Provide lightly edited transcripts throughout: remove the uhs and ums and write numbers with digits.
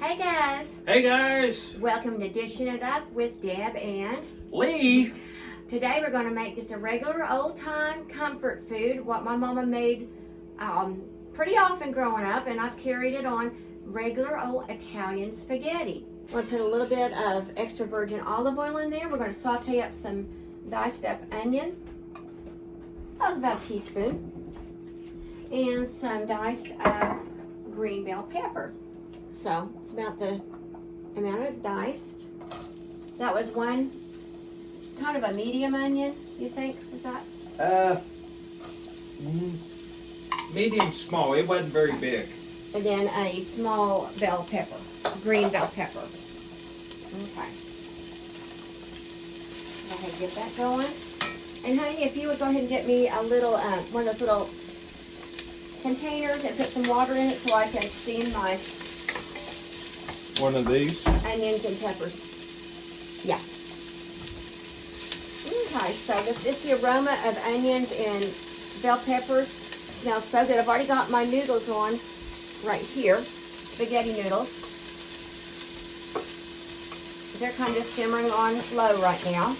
Hey guys, Hey guys, welcome to Dishing It Up with Deb and Lee. today we're going to make just a regular old time comfort food, what my mama made pretty often growing up, and I've carried it on, regular old Italian spaghetti. I'm going to put a little bit of extra virgin olive oil in there. We're going to saute up some diced up onion. That was about a teaspoon. And some diced green bell pepper. So it's about the amount of diced. That was one kind of a medium onion, you think? Is that? Medium small. It wasn't very big. And then a small bell pepper, green bell pepper. Okay. Go ahead and get that going. And honey, if you would go ahead and get me a little, one of those little containers and put some water in it so I can steam my One of these. onions and peppers. Yeah. Okay, so this the aroma of onions and bell peppers smells so good. I've already got my noodles on right here, spaghetti noodles. They're kind of simmering on low right now.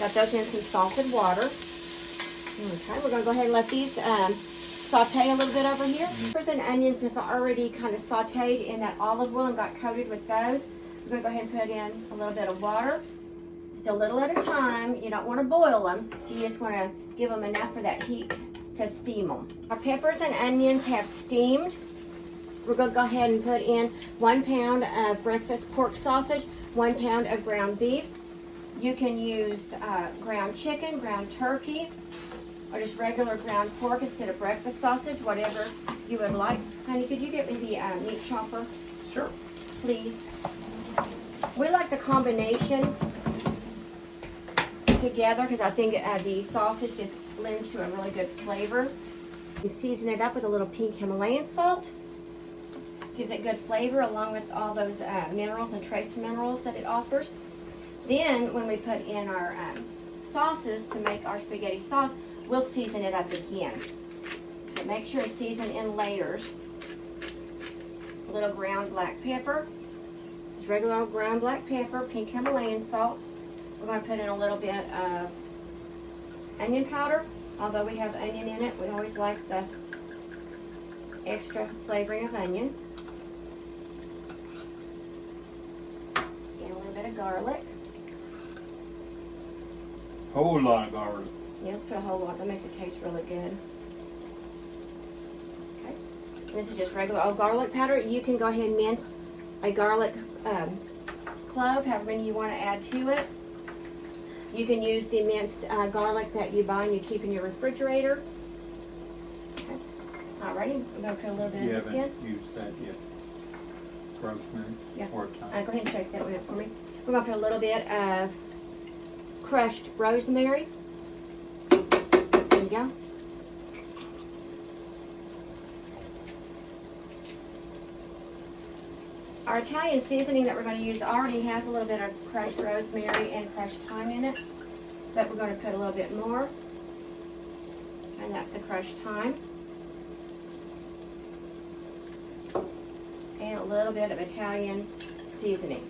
Got those in some salted water. Okay, we're going to go ahead and let these saute a little bit over here. Peppers and onions have already kind of sauteed in that olive oil and got coated with those. We're going to go ahead and put in a little bit of water. Just a little at a time. You don't want to boil them. You just want to give them enough for that heat to steam them. Our peppers and onions have steamed. We're going to go ahead and put in 1 pound of breakfast pork sausage, 1 pound of ground beef. You can use ground chicken, ground turkey, or just regular ground pork instead of breakfast sausage, whatever you would like. Honey, could you get me the meat chopper? Sure. Please. We like the combination together because I think the sausage just lends to a really good flavor. You season it up with a little pink Himalayan salt. Gives it good flavor along with all those minerals and trace minerals that it offers. Then when we put in our sauces to make our spaghetti sauce, we'll season it up again. So make sure to season in layers. A little ground black pepper. Just regular old ground black pepper, pink Himalayan salt. We're going to put in a little bit of onion powder. Although we have onion in it, we always like the extra flavoring of onion. And a little bit of garlic. Whole lot of garlic. Yeah, let's put a whole lot. That makes it taste really good. Okay. This is just regular old garlic powder. You can go ahead and mince a garlic clove, however many you want to add to it. You can use the minced garlic that you buy and you keep in your refrigerator. Okay. Alrighty, we're going to put a little bit You of this in. haven't used that yet. Rosemary? Yeah. Or thyme? Go ahead and shake that one up for me. We're going to put a little bit of crushed rosemary. There you go. Our Italian seasoning that we're going to use already has a little bit of crushed rosemary and crushed thyme in it, but we're going to put a little bit more, and that's the crushed thyme. And a little bit of Italian seasoning.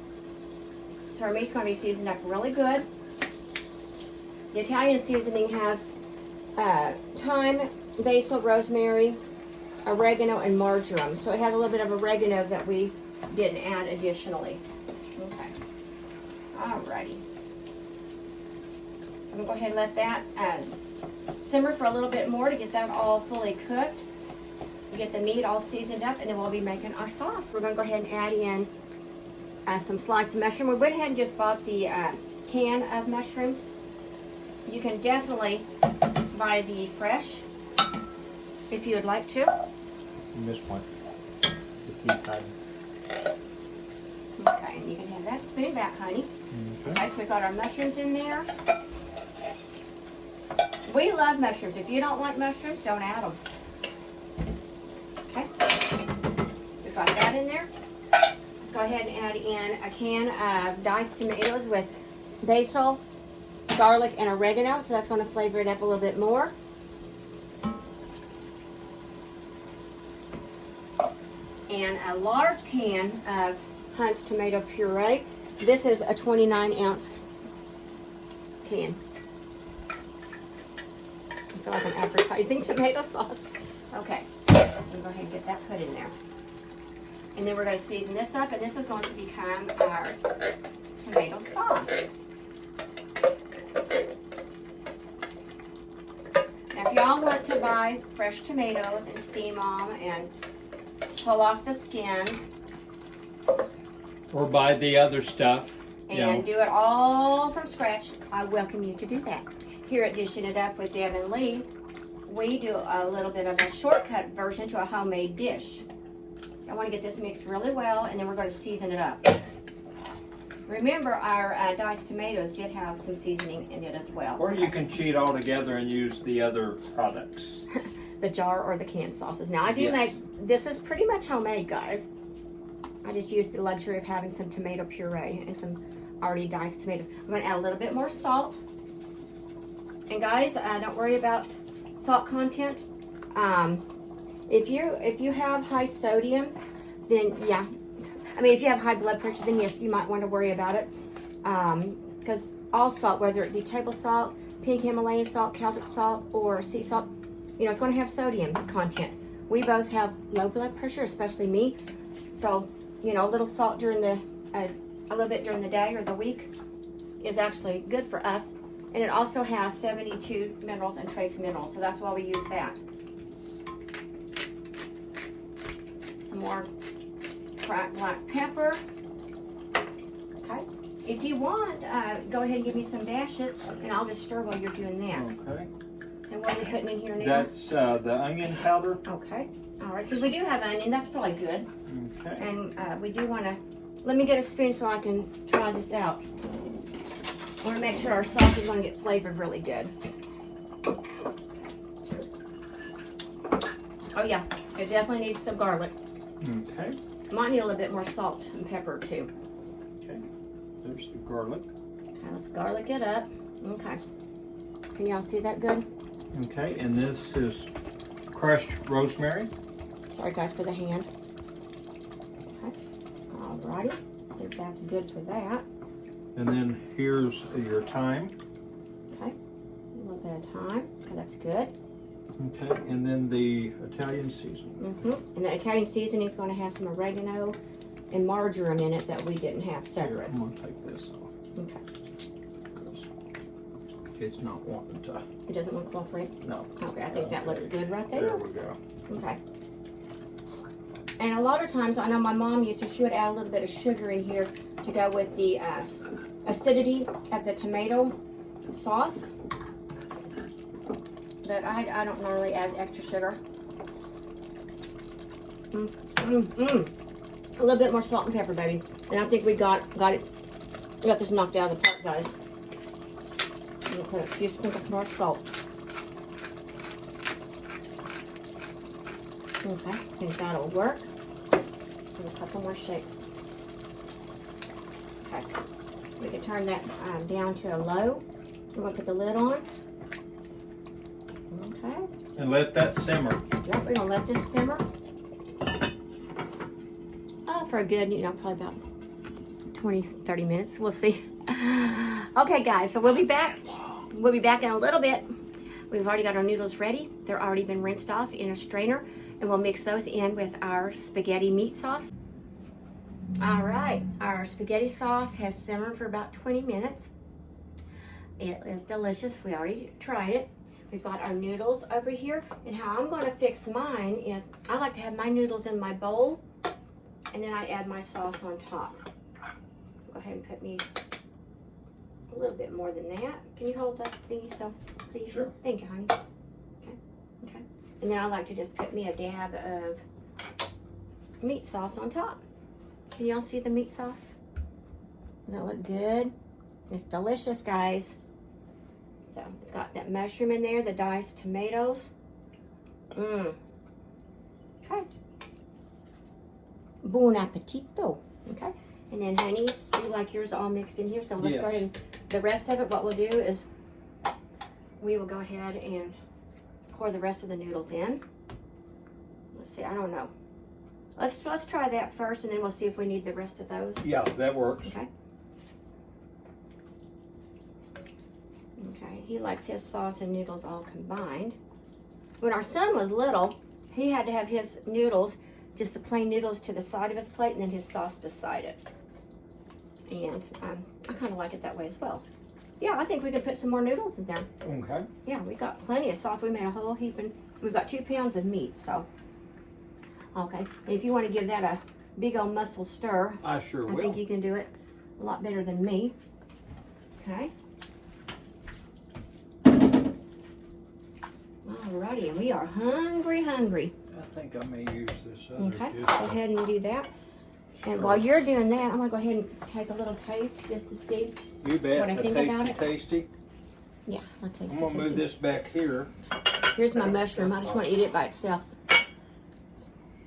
So our meat's going to be seasoned up really good. The Italian seasoning has thyme, basil, rosemary, oregano, and marjoram. So it has a little bit of oregano that we didn't add additionally. Okay. Alrighty. I'm going to go ahead and let that simmer for a little bit more to get that all fully cooked. We get the meat all seasoned up, and then we'll be making our sauce. We're going to go ahead and add in some sliced mushroom. We went ahead and just bought the can of mushrooms. You can definitely buy the fresh if you would like to. You missed one. The pea item. Okay, and you can have that spoon back, honey. Okay. Okay, so we've got our mushrooms in there. We love mushrooms. If you don't like mushrooms, don't add them. Okay, we've got that in there. Let's go ahead and add in a can of diced tomatoes with basil, garlic, and oregano. So that's going to flavor it up a little bit more. and a large can of Hunt's tomato puree. This is a 29-ounce can. I feel like I'm advertising tomato sauce. Okay, we'll go ahead and get that put in there. And then we're going to season this up, and this is going to become our tomato sauce. Now, if y'all want to buy fresh tomatoes and steam them and pull off the skins Or buy the other stuff. and do it all from scratch, I welcome you to do that. Here at Dishing It Up with Deb and Lee, we do a little bit of a shortcut version to a homemade dish. I want to get this mixed really well, and then we're going to season it up. Remember, our diced tomatoes did have some seasoning in it as well. Or you can cheat altogether and use the other products. The jar or the canned sauces. Now, I do Yes. make, this is pretty much homemade, guys. I just use the luxury of having some tomato puree and some already diced tomatoes. I'm going to add a little bit more salt. And guys, don't worry about salt content. If you have high sodium, then yeah. I mean, if you have high blood pressure, then yes, you might want to worry about it. Because all salt, whether it be table salt, pink Himalayan salt, Celtic salt, or sea salt, you know, it's going to have sodium content. We both have low blood pressure, especially me. So, you know, a little salt during the, a little bit during the day or the week is actually good for us. And it also has 72 minerals and trace minerals, so that's why we use that. Some more cracked black pepper. Okay. If you want, go ahead and give me some dashes, and I'll just stir while you're doing that. Okay. And what are we putting in here now? That's the onion powder. Okay. All right. So we do have onion. That's probably good. Okay. And we do want to. Let me get a spoon so I can try this out. I want to make sure our sauce is going to get flavored really good. Oh yeah, it definitely needs some garlic. Okay. Might need a little bit more salt and pepper too. Okay. There's the garlic. Okay, let's garlic it up. Okay. Can y'all see that good? Okay, and this is crushed rosemary. Sorry guys for the hand. Okay. Alrighty. I think that's good for that. And then here's your thyme. Okay. A little bit of thyme. Okay, that's good. Okay, and then the Italian seasoning. And the Italian seasoning is going to have some oregano and marjoram in it that we didn't have Here, separate. I'm going to take this off. Okay. Because it's not wanting to. It doesn't want to cooperate? No. Okay, I think that looks good right There there. we go. Okay. And a lot of times, I know my mom used to, she would add a little bit of sugar in here to go with the acidity of the tomato sauce. But I don't normally add extra sugar. A little bit more salt and pepper, baby. And I think we got it. We got this knocked out of the park, guys. I'm gonna put a few sprinkles more salt. Okay, I think that'll work. Do a couple more shakes. Okay, we can turn that down to a low. We're gonna put the lid on. Okay. And let that simmer. Yep, we're gonna let this simmer. For a good, you know, probably about 20-30 minutes. We'll see. Okay, guys, so we'll be back. We'll be back in a little bit. We've already got our noodles ready. They're already been rinsed off in a strainer, and we'll mix those in with our spaghetti meat sauce. All right, our spaghetti sauce has simmered for about 20 minutes. It is delicious. We already tried it. We've got our noodles over here, and how I'm going to fix mine is I like to have my noodles in my bowl, and then I add my sauce on top. Go ahead and put me a little bit more than that. Can you hold that thingy so, please? Sure. Thank you, honey. Okay, okay. And then I like to just put me a dab of meat sauce on top. Can y'all see the meat sauce? Does it look good? It's delicious, guys. So it's got that mushroom in there, the diced tomatoes. Okay. Buon appetito. Okay. And then, honey, you like yours all mixed in here. So let's go ahead and the rest of it. What we'll do is we will go ahead and pour the rest of the noodles in. Let's see. I don't know. Let's try that first, and then we'll see if we need the rest of those. Yeah, that works. Okay. Okay, he likes his sauce and noodles all combined. When our son was little, he had to have his noodles, just the plain noodles to the side of his plate, and then his sauce beside it. And I kind of like it that way as well. Yeah, I think we could put some more noodles in there. Okay. Yeah, we got plenty of sauce. We made a whole heap, and we've got 2 pounds of meat, so. Okay, if you want to give that a big old muscle stir, I sure I will. think you can do it a lot better than me. Okay. Alrighty, and we are hungry. I think I may use this other. Okay, just go ahead and do that. And while you're doing that, I'm gonna go ahead and take a little taste just to see. You bet. what I think about it. Tasty. Yeah, I'll taste I'm it. gonna move this back here. Here's my mushroom. I just want to eat it by itself.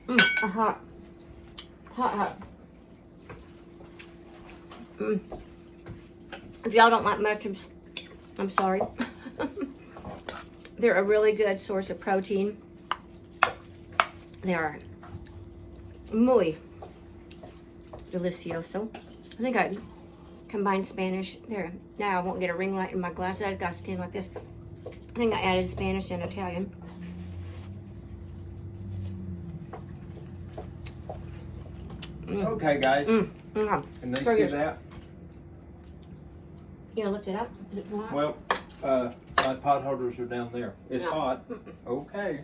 Hot. If y'all don't like mushrooms, I'm sorry. They're a really good source of protein. They are muy delicioso. I think I combined Spanish. There. Now I won't get a ring light in my glasses. I just got to stand like this. I think I added Spanish and Italian. Okay, guys. Okay. Can they So see yours- that? You gonna lift it up? Is it too hot? Well, my pot holders are down there. It's No. hot. Okay.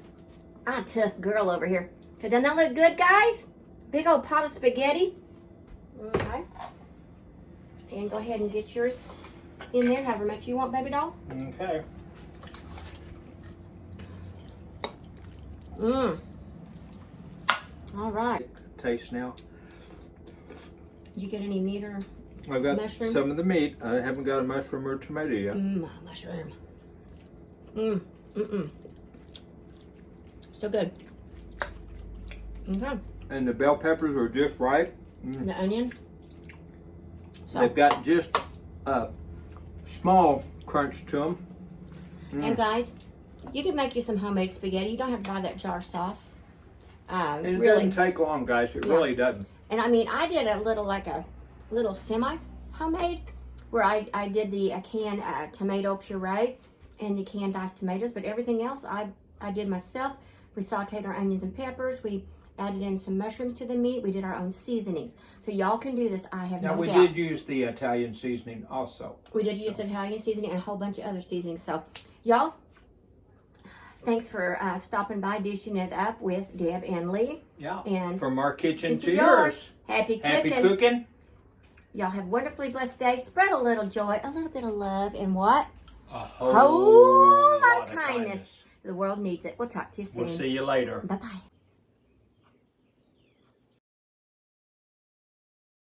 I'm a tough girl over here. Okay, doesn't that look good, guys? Big old pot of spaghetti. Okay. And go ahead and get yours in there, however much you want, baby doll. Okay. All right. Taste now. Did you get any meat or I've got mushroom? some of the meat. I haven't got a mushroom or tomato yet. Mushroom. Still good. Okay. And the bell peppers are just right. The onion. So, They've got just a small crunch to them. and guys, you can make you some homemade spaghetti. You don't have to buy that jar sauce. It Really. doesn't take long, guys. It Yeah. really doesn't. And I mean, I did a little semi homemade where I did the canned tomato puree and the canned diced tomatoes, but everything else I did myself. We sauteed our onions and peppers. We added in some mushrooms to the meat. We did our own seasonings. So y'all can do this, I have Now, no we doubt. did use the Italian seasoning also. We did use Italian seasoning and a whole bunch of other seasonings. So, y'all, thanks for stopping by, dishing it up with Deb and Lee. Yeah. And from our kitchen to yours. yours. Happy Happy cooking. cooking. Y'all have a wonderfully blessed day. Spread a little joy, a little bit of love, and what? A Whole lot of kindness. The world needs it. We'll talk to you soon. We'll see you later. Bye-bye.